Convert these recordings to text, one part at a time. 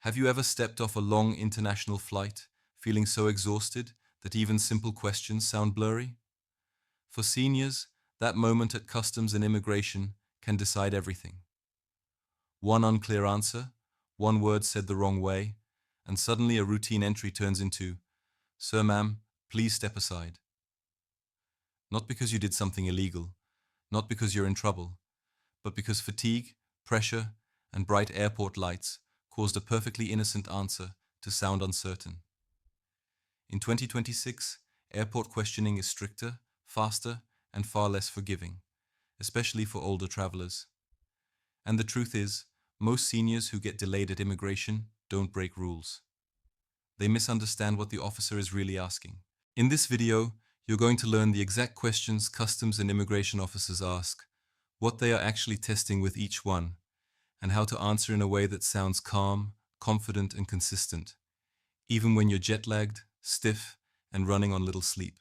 Have you ever stepped off a long international flight, feeling so exhausted that even simple questions sound blurry? For seniors, that moment at customs and immigration can decide everything. One unclear answer, one word said the wrong way, and suddenly a routine entry turns into, "Sir, ma'am, please step aside." Not because you did something illegal, not because you're in trouble, but because fatigue, pressure, and bright airport lights caused a perfectly innocent answer to sound uncertain. In 2026, airport questioning is stricter, faster, and far less forgiving, especially for older travelers. And the truth is, most seniors who get delayed at immigration don't break rules. They misunderstand what the officer is really asking. In this video, you're going to learn the exact questions customs and immigration officers ask, what they are actually testing with each one, and how to answer in a way that sounds calm, confident, and consistent, even when you're jet-lagged, stiff, and running on little sleep.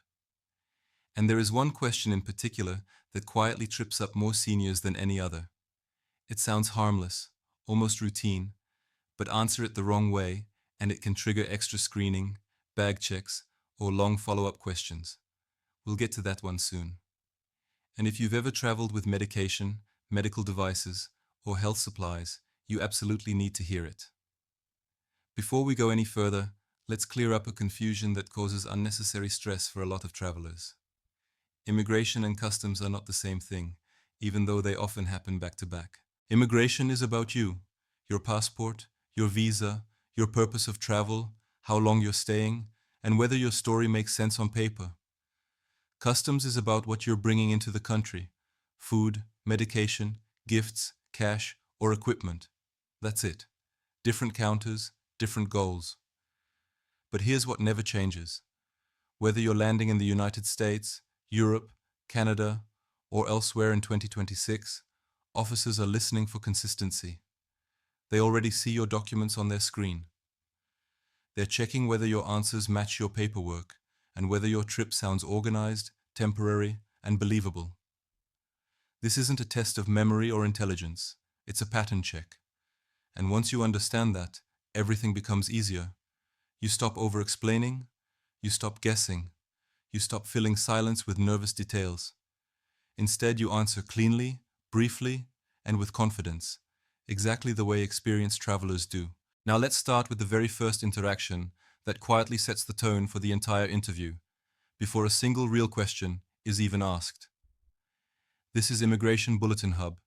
And there is one question in particular that quietly trips up more seniors than any other. It sounds harmless, almost routine, but answer it the wrong way and it can trigger extra screening, bag checks, or long follow-up questions. We'll get to that one soon. And if you've ever traveled with medication, medical devices, or health supplies, you absolutely need to hear it. Before we go any further, let's clear up a confusion that causes unnecessary stress for a lot of travelers. Immigration and customs are not the same thing, even though they often happen back to back. Immigration is about you, your passport, your visa, your purpose of travel, how long you're staying, and whether your story makes sense on paper. Customs is about what you're bringing into the country: food, medication, gifts, cash, or equipment. That's it. Different counters, different goals. But here's what never changes. Whether you're landing in the United States, Europe, Canada, or elsewhere in 2026, officers are listening for consistency. They already see your documents on their screen. They're checking whether your answers match your paperwork and whether your trip sounds organized, temporary, and believable. This isn't a test of memory or intelligence. It's a pattern check. And once you understand that, everything becomes easier. You stop over-explaining, you stop guessing, you stop filling silence with nervous details. Instead, you answer cleanly, briefly, and with confidence, exactly the way experienced travelers do. Now let's start with the very first interaction that quietly sets the tone for the entire interview, before a single real question is even asked. This is Immigration Bulletin Hub,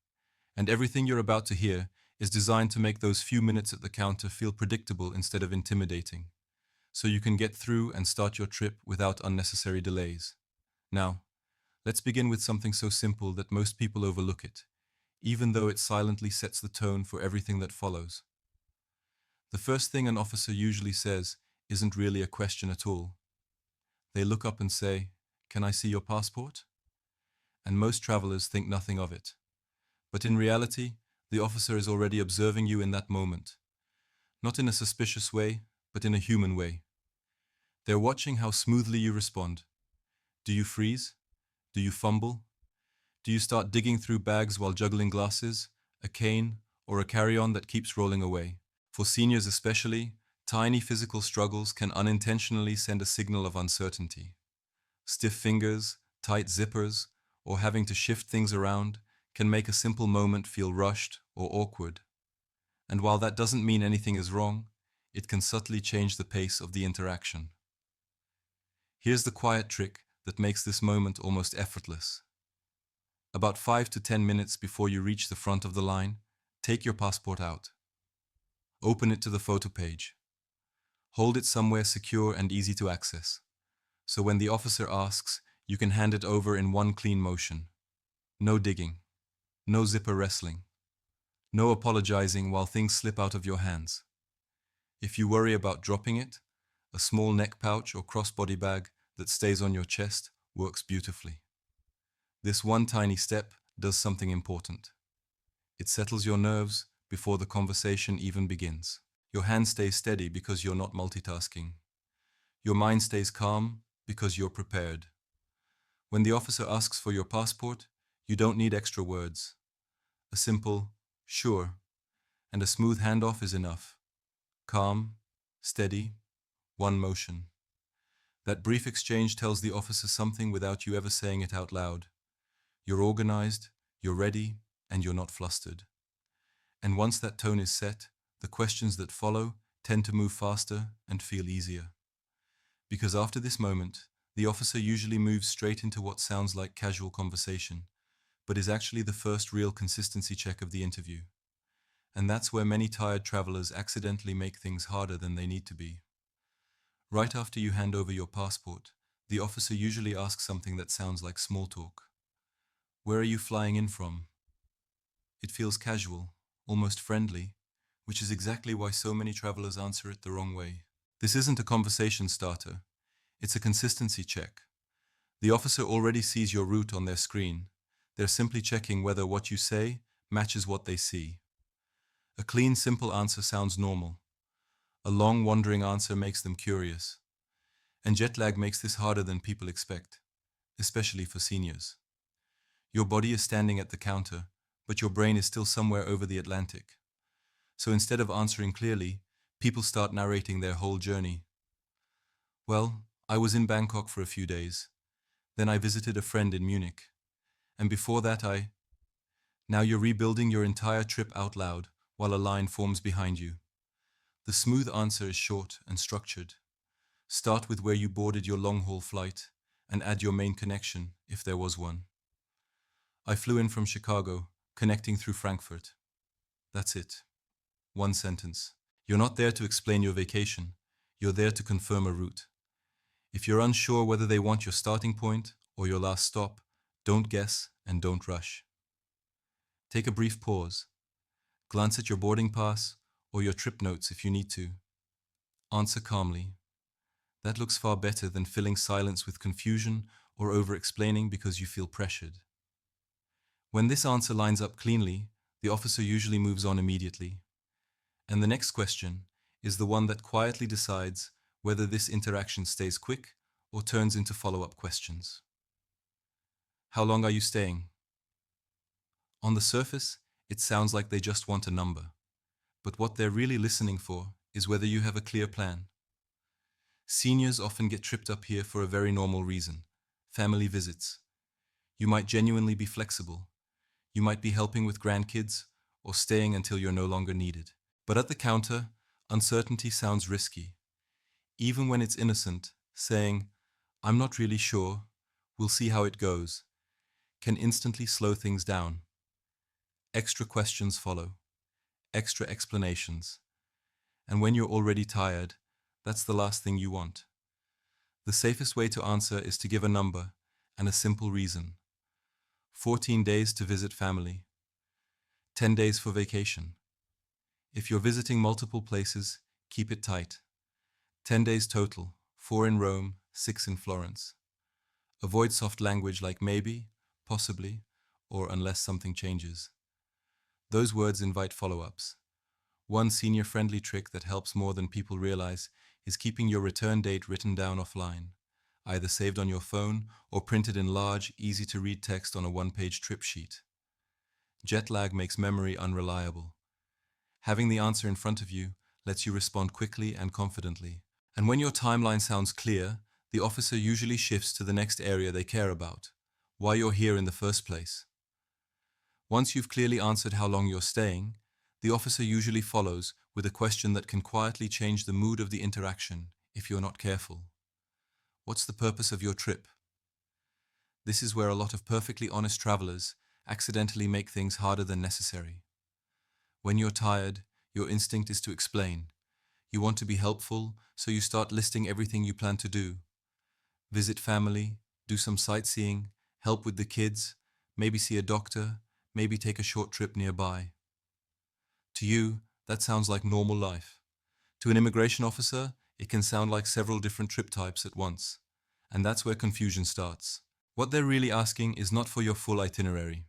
and everything you're about to hear is designed to make those few minutes at the counter feel predictable instead of intimidating, so you can get through and start your trip without unnecessary delays. Now, let's begin with something so simple that most people overlook it, even though it silently sets the tone for everything that follows. The first thing an officer usually says isn't really a question at all. They look up and say, "Can I see your passport?" And most travelers think nothing of it. But in reality, the officer is already observing you in that moment. Not in a suspicious way, but in a human way. They're watching how smoothly you respond. Do you freeze? Do you fumble? Do you start digging through bags while juggling glasses, a cane, or a carry-on that keeps rolling away? For seniors especially, tiny physical struggles can unintentionally send a signal of uncertainty. Stiff fingers, tight zippers, or having to shift things around can make a simple moment feel rushed or awkward. And while that doesn't mean anything is wrong, it can subtly change the pace of the interaction. Here's the quiet trick that makes this moment almost effortless. About 5 to 10 minutes before you reach the front of the line, take your passport out. Open it to the photo page. Hold it somewhere secure and easy to access, so when the officer asks, you can hand it over in one clean motion. No digging, no zipper wrestling, no apologizing while things slip out of your hands. If you worry about dropping it, a small neck pouch or crossbody bag that stays on your chest works beautifully. This one tiny step does something important. It settles your nerves before the conversation even begins. Your hand stays steady because you're not multitasking. Your mind stays calm because you're prepared. When the officer asks for your passport, you don't need extra words. A simple, "sure," and a smooth handoff is enough. Calm, steady, one motion. That brief exchange tells the officer something without you ever saying it out loud. You're organized, you're ready, and you're not flustered. And once that tone is set, the questions that follow tend to move faster and feel easier. Because after this moment, the officer usually moves straight into what sounds like casual conversation, but is actually the first real consistency check of the interview. And that's where many tired travelers accidentally make things harder than they need to be. Right after you hand over your passport, the officer usually asks something that sounds like small talk. Where are you flying in from? It feels casual, almost friendly, which is exactly why so many travelers answer it the wrong way. This isn't a conversation starter, it's a consistency check. The officer already sees your route on their screen. They're simply checking whether what you say matches what they see. A clean, simple answer sounds normal. A long, wandering answer makes them curious. And jet lag makes this harder than people expect, especially for seniors. Your body is standing at the counter, but your brain is still somewhere over the Atlantic. So instead of answering clearly, people start narrating their whole journey. Well, I was in Bangkok for a few days. Then I visited a friend in Munich. And before that Now you're rebuilding your entire trip out loud while a line forms behind you. The smooth answer is short and structured. Start with where you boarded your long-haul flight and add your main connection, if there was one. I flew in from Chicago, connecting through Frankfurt. That's it. One sentence. You're not there to explain your vacation. You're there to confirm a route. If you're unsure whether they want your starting point or your last stop, don't guess and don't rush. Take a brief pause. Glance at your boarding pass or your trip notes if you need to. Answer calmly. That looks far better than filling silence with confusion or over-explaining because you feel pressured. When this answer lines up cleanly, the officer usually moves on immediately. And the next question is the one that quietly decides whether this interaction stays quick or turns into follow-up questions. How long are you staying? On the surface, it sounds like they just want a number. But what they're really listening for is whether you have a clear plan. Seniors often get tripped up here for a very normal reason: family visits. You might genuinely be flexible. You might be helping with grandkids or staying until you're no longer needed. But at the counter, uncertainty sounds risky. Even when it's innocent, saying, "I'm not really sure, we'll see how it goes," can instantly slow things down. Extra questions follow, extra explanations. And when you're already tired, that's the last thing you want. The safest way to answer is to give a number and a simple reason. 14 days to visit family. 10 days for vacation. If you're visiting multiple places, keep it tight. 10 days total, 4 in Rome, 6 in Florence. Avoid soft language like maybe, possibly, or unless something changes. Those words invite follow-ups. One senior-friendly trick that helps more than people realize is keeping your return date written down offline, either saved on your phone or printed in large, easy-to-read text on a one-page trip sheet. Jet lag makes memory unreliable. Having the answer in front of you lets you respond quickly and confidently. And when your timeline sounds clear, the officer usually shifts to the next area they care about: why you're here in the first place. Once you've clearly answered how long you're staying, the officer usually follows with a question that can quietly change the mood of the interaction if you're not careful. What's the purpose of your trip? This is where a lot of perfectly honest travelers accidentally make things harder than necessary. When you're tired, your instinct is to explain. You want to be helpful, so you start listing everything you plan to do. Visit family, do some sightseeing, help with the kids, maybe see a doctor, maybe take a short trip nearby. To you, that sounds like normal life. To an immigration officer, it can sound like several different trip types at once. And that's where confusion starts. What they're really asking is not for your full itinerary.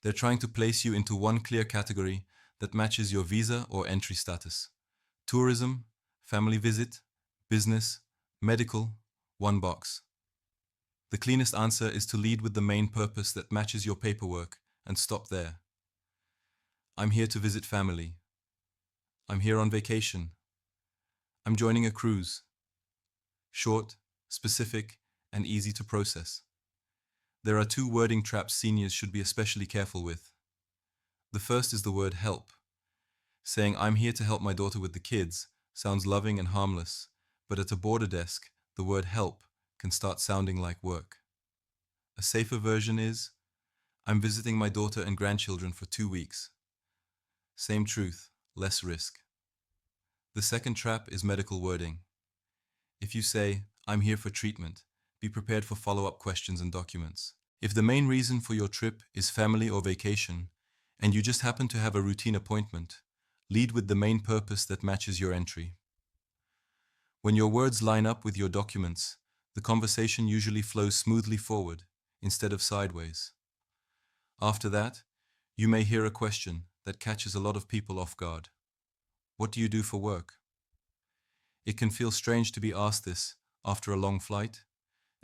They're trying to place you into one clear category that matches your visa or entry status. Tourism, family visit, business, medical, one box. The cleanest answer is to lead with the main purpose that matches your paperwork and stop there. I'm here to visit family. I'm here on vacation. I'm joining a cruise. Short, specific, and easy to process. There are two wording traps seniors should be especially careful with. The first is the word help. Saying I'm here to help my daughter with the kids sounds loving and harmless, but at a border desk, the word help can start sounding like work. A safer version is I'm visiting my daughter and grandchildren for 2 weeks. Same truth, less risk. The second trap is medical wording. If you say, I'm here for treatment, be prepared for follow-up questions and documents. If the main reason for your trip is family or vacation, and you just happen to have a routine appointment, lead with the main purpose that matches your entry. When your words line up with your documents, the conversation usually flows smoothly forward instead of sideways. After that, you may hear a question that catches a lot of people off guard. What do you do for work? It can feel strange to be asked this after a long flight,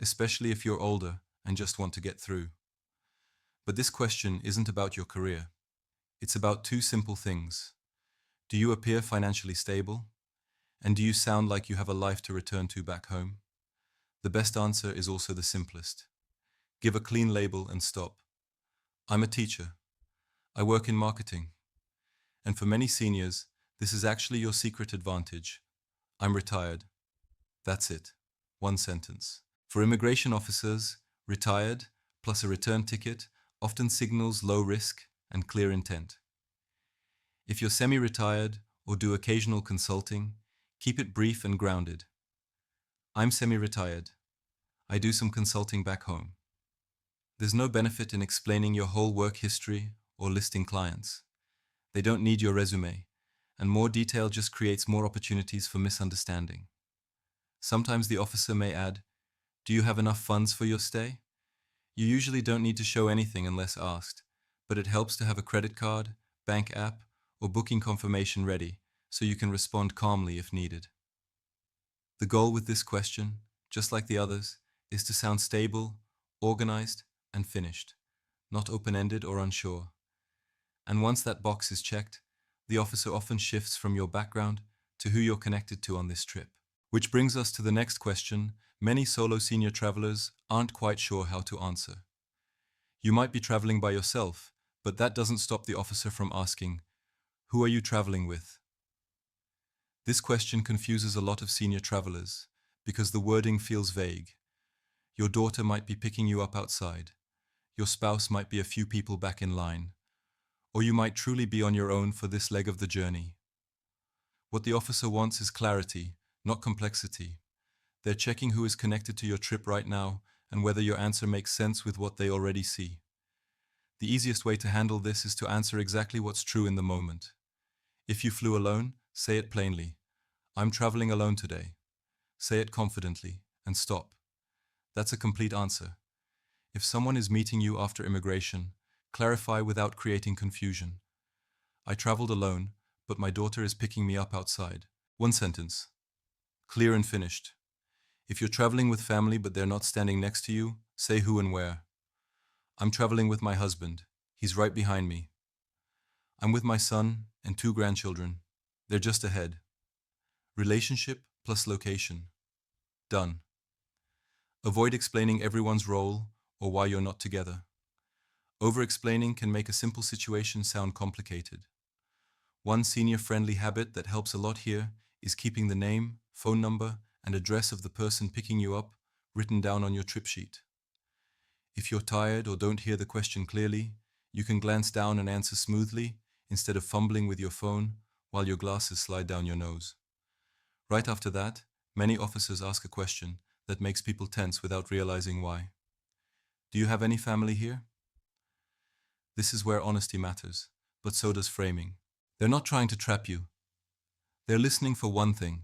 especially if you're older and just want to get through. But this question isn't about your career. It's about two simple things. Do you appear financially stable? And do you sound like you have a life to return to back home? The best answer is also the simplest. Give a clean label and stop. I'm a teacher. I work in marketing. And for many seniors, this is actually your secret advantage. I'm retired. That's it. One sentence. For immigration officers, retired plus a return ticket often signals low risk and clear intent. If you're semi-retired or do occasional consulting, keep it brief and grounded. I'm semi-retired. I do some consulting back home. There's no benefit in explaining your whole work history or listing clients. They don't need your resume, and more detail just creates more opportunities for misunderstanding. Sometimes the officer may add, do you have enough funds for your stay? You usually don't need to show anything unless asked, but it helps to have a credit card, bank app, or booking confirmation ready so you can respond calmly if needed. The goal with this question, just like the others, is to sound stable, organized, and finished, not open-ended or unsure. And once that box is checked, the officer often shifts from your background to who you're connected to on this trip. Which brings us to the next question many solo senior travelers aren't quite sure how to answer. You might be traveling by yourself, but that doesn't stop the officer from asking, who are you traveling with? This question confuses a lot of senior travelers because the wording feels vague. Your daughter might be picking you up outside. Your spouse might be a few people back in line. Or you might truly be on your own for this leg of the journey. What the officer wants is clarity, not complexity. They're checking who is connected to your trip right now and whether your answer makes sense with what they already see. The easiest way to handle this is to answer exactly what's true in the moment. If you flew alone, say it plainly. I'm traveling alone today. Say it confidently and stop. That's a complete answer. If someone is meeting you after immigration, clarify without creating confusion. I traveled alone, but my daughter is picking me up outside. One sentence. Clear and finished. If you're traveling with family but they're not standing next to you, say who and where. I'm traveling with my husband. He's right behind me. I'm with my son and 2 grandchildren. They're just ahead. Relationship plus location. Done. Avoid explaining everyone's role or why you're not together. Over-explaining can make a simple situation sound complicated. One senior-friendly habit that helps a lot here is keeping the name, phone number, and address of the person picking you up written down on your trip sheet. If you're tired or don't hear the question clearly, you can glance down and answer smoothly instead of fumbling with your phone while your glasses slide down your nose. Right after that, many officers ask a question that makes people tense without realizing why. Do you have any family here? This is where honesty matters, but so does framing. They're not trying to trap you. They're listening for one thing.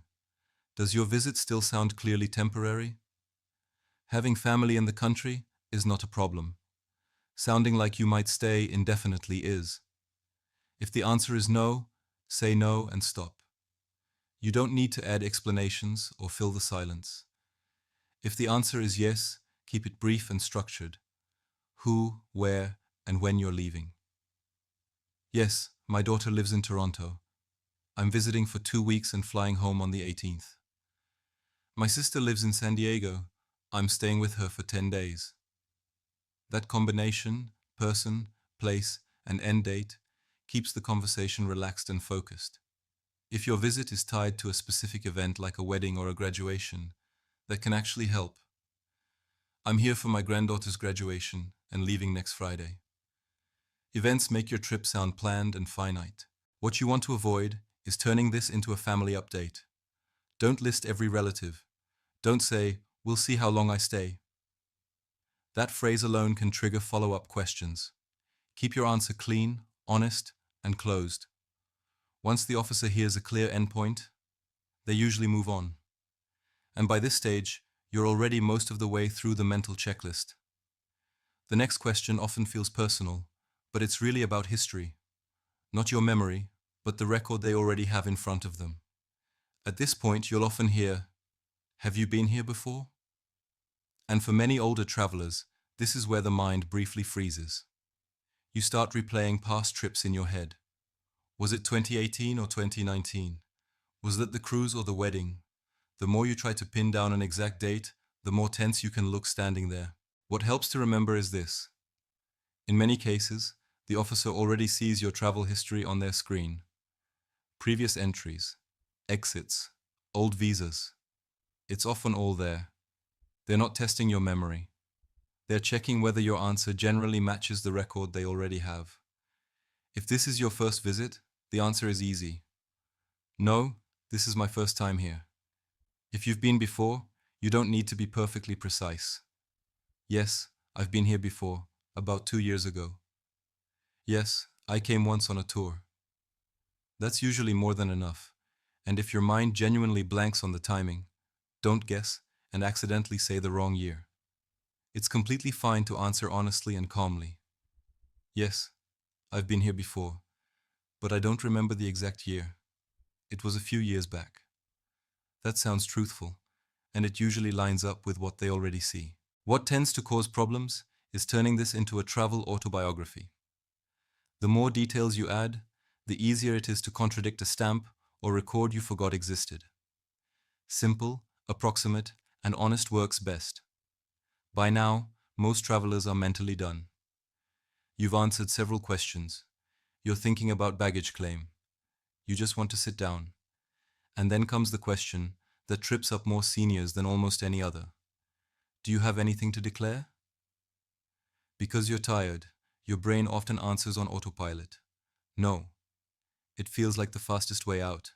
Does your visit still sound clearly temporary? Having family in the country is not a problem. Sounding like you might stay indefinitely is. If the answer is no, say no and stop. You don't need to add explanations or fill the silence. If the answer is yes, keep it brief and structured. Who, where, and when you're leaving. Yes, my daughter lives in Toronto. I'm visiting for 2 weeks and flying home on the 18th. My sister lives in San Diego. I'm staying with her for 10 days. That combination, person, place, and end date, keeps the conversation relaxed and focused. If your visit is tied to a specific event like a wedding or a graduation, that can actually help. I'm here for my granddaughter's graduation and leaving next Friday. Events make your trip sound planned and finite. What you want to avoid is turning this into a family update. Don't list every relative. Don't say, "We'll see how long I stay." That phrase alone can trigger follow-up questions. Keep your answer clean, honest, and closed. Once the officer hears a clear endpoint, they usually move on. And by this stage, you're already most of the way through the mental checklist. The next question often feels personal, but it's really about history. Not your memory, but the record they already have in front of them. At this point, you'll often hear, "Have you been here before?" And for many older travelers, this is where the mind briefly freezes. You start replaying past trips in your head. Was it 2018 or 2019? Was that the cruise or the wedding? The more you try to pin down an exact date, the more tense you can look standing there. What helps to remember is this. In many cases, the officer already sees your travel history on their screen. Previous entries, exits, old visas. It's often all there. They're not testing your memory. They're checking whether your answer generally matches the record they already have. If this is your first visit, the answer is easy. No, this is my first time here. If you've been before, you don't need to be perfectly precise. Yes, I've been here before, about 2 years ago. Yes, I came once on a tour. That's usually more than enough. And if your mind genuinely blanks on the timing, don't guess and accidentally say the wrong year. It's completely fine to answer honestly and calmly. Yes, I've been here before, but I don't remember the exact year. It was a few years back. That sounds truthful, and it usually lines up with what they already see. What tends to cause problems is turning this into a travel autobiography. The more details you add, the easier it is to contradict a stamp or record you forgot existed. Simple, approximate, and honest works best. By now, most travelers are mentally done. You've answered several questions. You're thinking about baggage claim. You just want to sit down. And then comes the question that trips up more seniors than almost any other. Do you have anything to declare? Because you're tired, your brain often answers on autopilot. No. It feels like the fastest way out.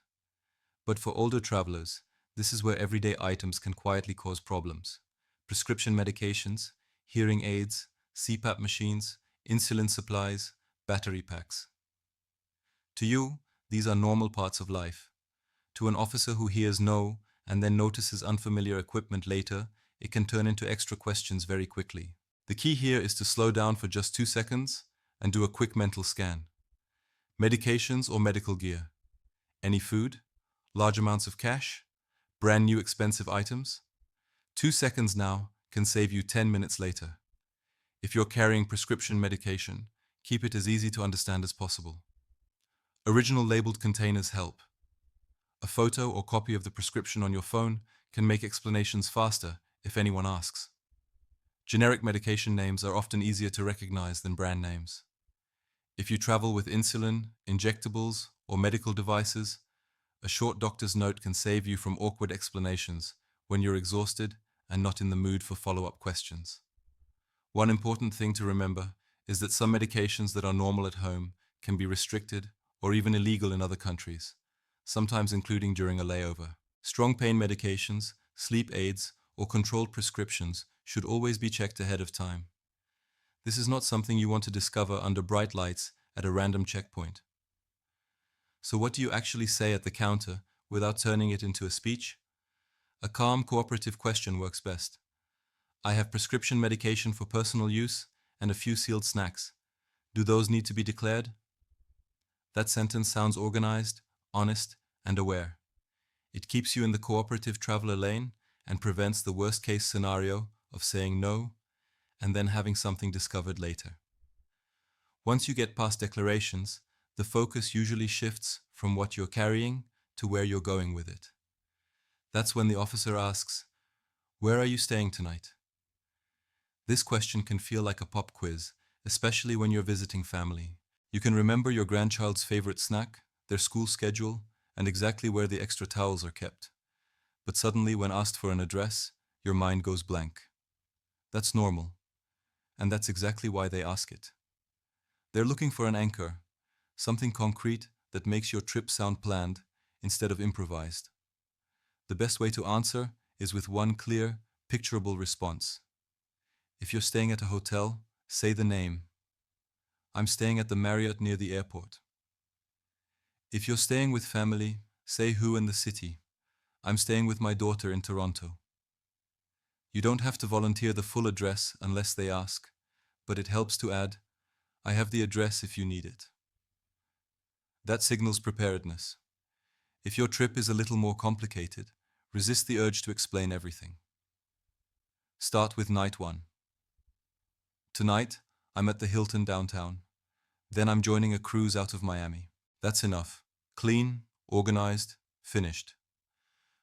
But for older travelers, this is where everyday items can quietly cause problems. Prescription medications, hearing aids, CPAP machines, insulin supplies, battery packs. To you, these are normal parts of life. To an officer who hears no and then notices unfamiliar equipment later, it can turn into extra questions very quickly. The key here is to slow down for just 2 seconds and do a quick mental scan. Medications or medical gear? Any food? Large amounts of cash? Brand new expensive items? 2 seconds now can save you 10 minutes later. If you're carrying prescription medication, keep it as easy to understand as possible. Original labeled containers help. A photo or copy of the prescription on your phone can make explanations faster if anyone asks. Generic medication names are often easier to recognize than brand names. If you travel with insulin, injectables, or medical devices, a short doctor's note can save you from awkward explanations when you're exhausted and not in the mood for follow-up questions. One important thing to remember is that some medications that are normal at home can be restricted or even illegal in other countries, sometimes including during a layover. Strong pain medications, sleep aids, or controlled prescriptions should always be checked ahead of time. This is not something you want to discover under bright lights at a random checkpoint. So what do you actually say at the counter without turning it into a speech? A calm, cooperative question works best. I have prescription medication for personal use and a few sealed snacks. Do those need to be declared? That sentence sounds organized, honest, and aware. It keeps you in the cooperative traveler lane and prevents the worst-case scenario of saying no and then having something discovered later. Once you get past declarations, The focus usually shifts from what you're carrying to where you're going with it. That's when the officer asks, "Where are you staying tonight?" This question can feel like a pop quiz, especially when you're visiting family. You can remember your grandchild's favorite snack, their school schedule, and exactly where the extra towels are kept. But suddenly, when asked for an address, your mind goes blank. That's normal, and that's exactly why they ask it. They're looking for an anchor, something concrete that makes your trip sound planned instead of improvised. The best way to answer is with one clear, picturable response. If you're staying at a hotel, say the name. I'm staying at the Marriott near the airport. If you're staying with family, say who in the city. I'm staying with my daughter in Toronto. You don't have to volunteer the full address unless they ask, but it helps to add, I have the address if you need it. That signals preparedness. If your trip is a little more complicated, resist the urge to explain everything. Start with night 1. Tonight, I'm at the Hilton downtown. Then I'm joining a cruise out of Miami. That's enough. Clean, organized, finished.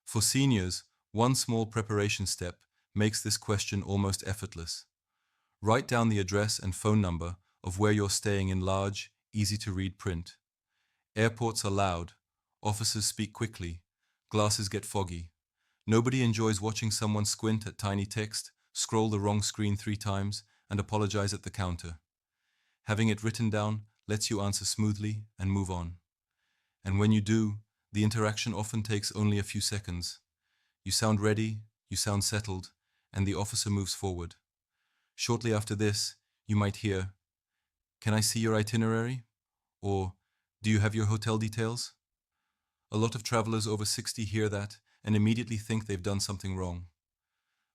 For seniors, one small preparation step makes this question almost effortless. Write down the address and phone number of where you're staying in large, easy-to-read print. Airports are loud, officers speak quickly, glasses get foggy. Nobody enjoys watching someone squint at tiny text, scroll the wrong screen 3 times, and apologize at the counter. Having it written down lets you answer smoothly and move on. And when you do, the interaction often takes only a few seconds. You sound ready, you sound settled, and the officer moves forward. Shortly after this, you might hear, "Can I see your itinerary?" Or, "Do you have your hotel details?" A lot of travelers over 60 hear that and immediately think they've done something wrong.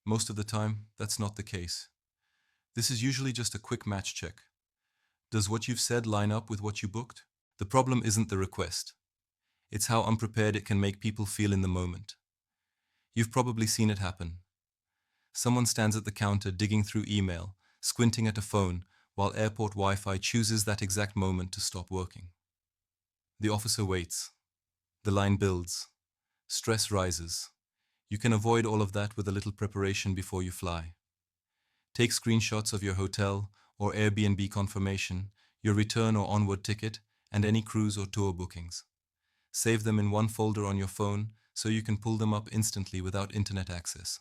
Most of the time, that's not the case. This is usually just a quick match check. Does what you've said line up with what you booked? The problem isn't the request. It's how unprepared it can make people feel in the moment. You've probably seen it happen. Someone stands at the counter digging through email, squinting at a phone, while airport Wi-Fi chooses that exact moment to stop working. The officer waits. The line builds. Stress rises. You can avoid all of that with a little preparation before you fly. Take screenshots of your hotel or Airbnb confirmation, your return or onward ticket, and any cruise or tour bookings. Save them in one folder on your phone so you can pull them up instantly without internet access.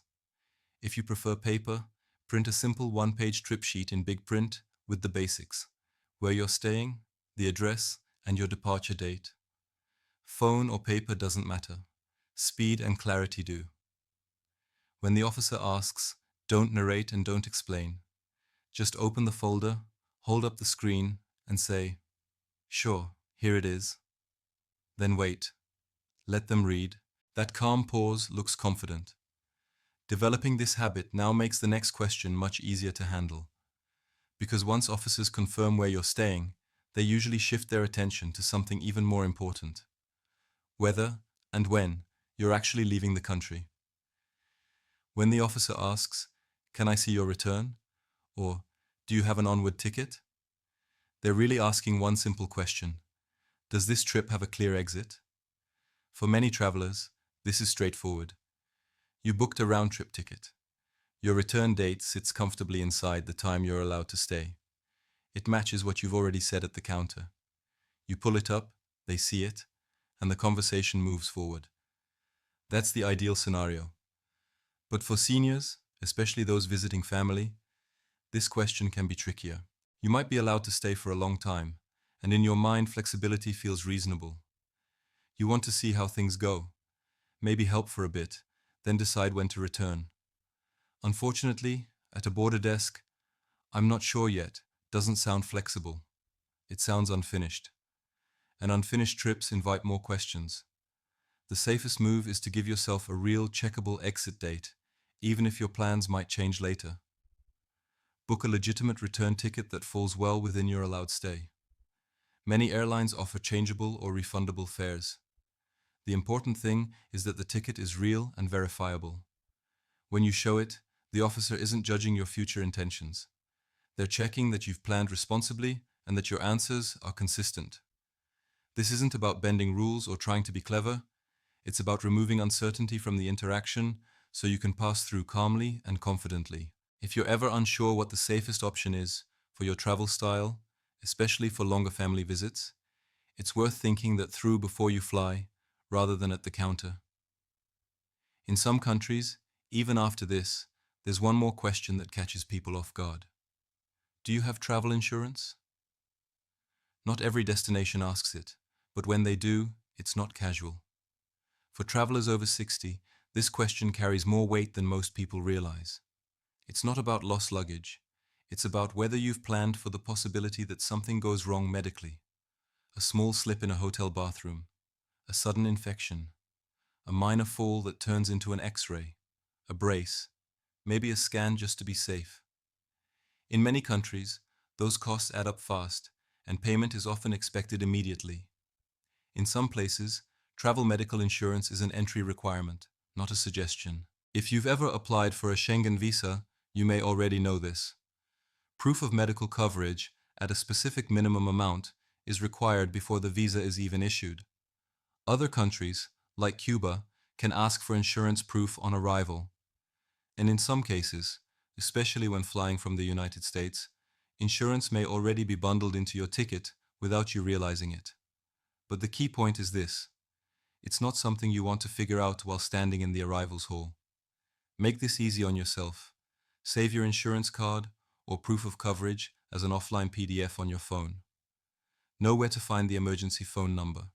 If you prefer paper, print a simple one-page trip sheet in big print with the basics: where you're staying, the address, and your departure date. Phone or paper doesn't matter. Speed and clarity do. When the officer asks, don't narrate and don't explain. Just open the folder, hold up the screen, and say, "Sure, here it is." Then wait. Let them read. That calm pause looks confident. Developing this habit now makes the next question much easier to handle. Because once officers confirm where you're staying, they usually shift their attention to something even more important: whether and when you're actually leaving the country. When the officer asks, "Can I see your return?" or "Do you have an onward ticket?" they're really asking one simple question: does this trip have a clear exit? For many travelers, this is straightforward. You booked a round-trip ticket. Your return date sits comfortably inside the time you're allowed to stay. It matches what you've already said at the counter. You pull it up, they see it, and the conversation moves forward. That's the ideal scenario. But for seniors, especially those visiting family, this question can be trickier. You might be allowed to stay for a long time, and in your mind flexibility feels reasonable. You want to see how things go, maybe help for a bit, then decide when to return. Unfortunately, at a border desk, "I'm not sure yet" doesn't sound flexible. It sounds unfinished. And unfinished trips invite more questions. The safest move is to give yourself a real checkable exit date, even if your plans might change later. Book a legitimate return ticket that falls well within your allowed stay. Many airlines offer changeable or refundable fares. The important thing is that the ticket is real and verifiable. When you show it, the officer isn't judging your future intentions. They're checking that you've planned responsibly and that your answers are consistent. This isn't about bending rules or trying to be clever. It's about removing uncertainty from the interaction so you can pass through calmly and confidently. If you're ever unsure what the safest option is for your travel style, especially for longer family visits, it's worth thinking that through before you fly, rather than at the counter. In some countries, even after this, there's one more question that catches people off guard. Do you have travel insurance? Not every destination asks it, but when they do, it's not casual. For travelers over 60, this question carries more weight than most people realize. It's not about lost luggage. It's about whether you've planned for the possibility that something goes wrong medically. A small slip in a hotel bathroom, a sudden infection, a minor fall that turns into an X-ray, a brace, maybe a scan just to be safe. In many countries, those costs add up fast, and payment is often expected immediately. In some places, travel medical insurance is an entry requirement, not a suggestion. If you've ever applied for a Schengen visa, you may already know this. Proof of medical coverage at a specific minimum amount is required before the visa is even issued. Other countries, like Cuba, can ask for insurance proof on arrival. And in some cases, especially when flying from the United States, insurance may already be bundled into your ticket without you realizing it. But the key point is this: it's not something you want to figure out while standing in the arrivals hall. Make this easy on yourself. Save your insurance card or proof of coverage as an offline PDF on your phone. Know where to find the emergency phone number.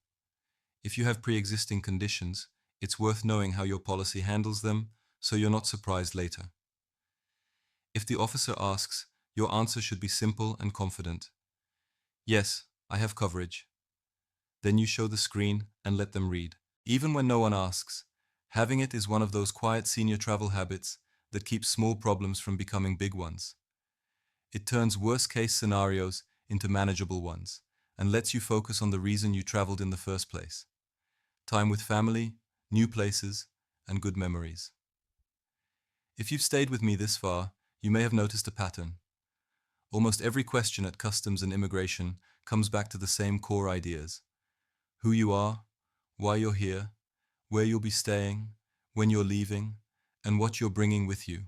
If you have pre-existing conditions, it's worth knowing how your policy handles them so you're not surprised later. If the officer asks, your answer should be simple and confident. Yes, I have coverage. Then you show the screen and let them read. Even when no one asks, having it is one of those quiet senior travel habits that keeps small problems from becoming big ones. It turns worst-case scenarios into manageable ones and lets you focus on the reason you traveled in the first place: time with family, new places, and good memories. If you've stayed with me this far, you may have noticed a pattern. Almost every question at customs and immigration comes back to the same core ideas: who you are, why you're here, where you'll be staying, when you're leaving, and what you're bringing with you.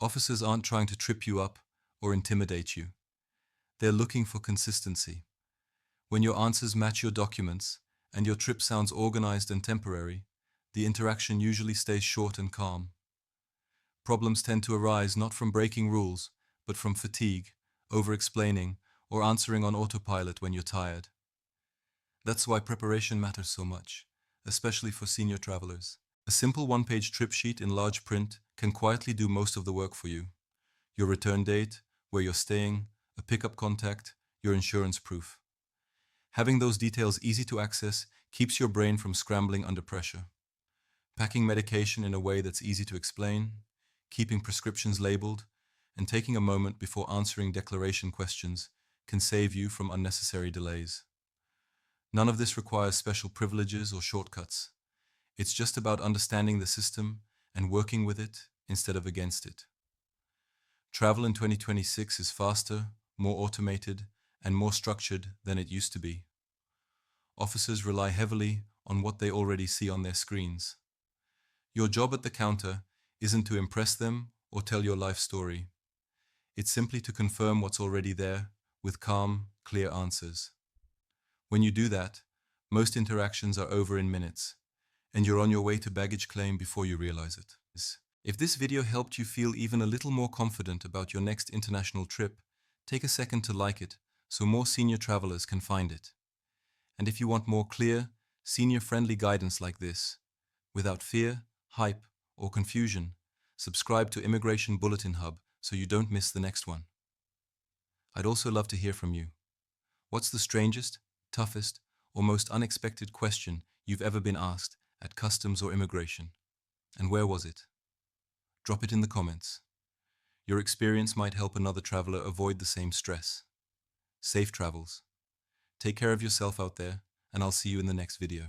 Officers aren't trying to trip you up or intimidate you. They're looking for consistency. When your answers match your documents and your trip sounds organized and temporary, the interaction usually stays short and calm. Problems tend to arise not from breaking rules, but from fatigue, over-explaining, or answering on autopilot when you're tired. That's why preparation matters so much, especially for senior travelers. A simple one-page trip sheet in large print can quietly do most of the work for you. Your return date, where you're staying, a pickup contact, your insurance proof. Having those details easy to access keeps your brain from scrambling under pressure. Packing medication in a way that's easy to explain, keeping prescriptions labeled, and taking a moment before answering declaration questions can save you from unnecessary delays. None of this requires special privileges or shortcuts. It's just about understanding the system and working with it instead of against it. Travel in 2026 is faster, more automated, and more structured than it used to be. Officers rely heavily on what they already see on their screens. Your job at the counter isn't to impress them or tell your life story. It's simply to confirm what's already there with calm, clear answers. When you do that, most interactions are over in minutes, and you're on your way to baggage claim before you realize it. If this video helped you feel even a little more confident about your next international trip, take a second to like it so more senior travelers can find it. And if you want more clear, senior-friendly guidance like this, without fear, hype, or confusion, subscribe to Immigration Bulletin Hub so you don't miss the next one. I'd also love to hear from you. What's the strangest, toughest, or most unexpected question you've ever been asked at customs or immigration? And where was it? Drop it in the comments. Your experience might help another traveler avoid the same stress. Safe travels. Take care of yourself out there, and I'll see you in the next video.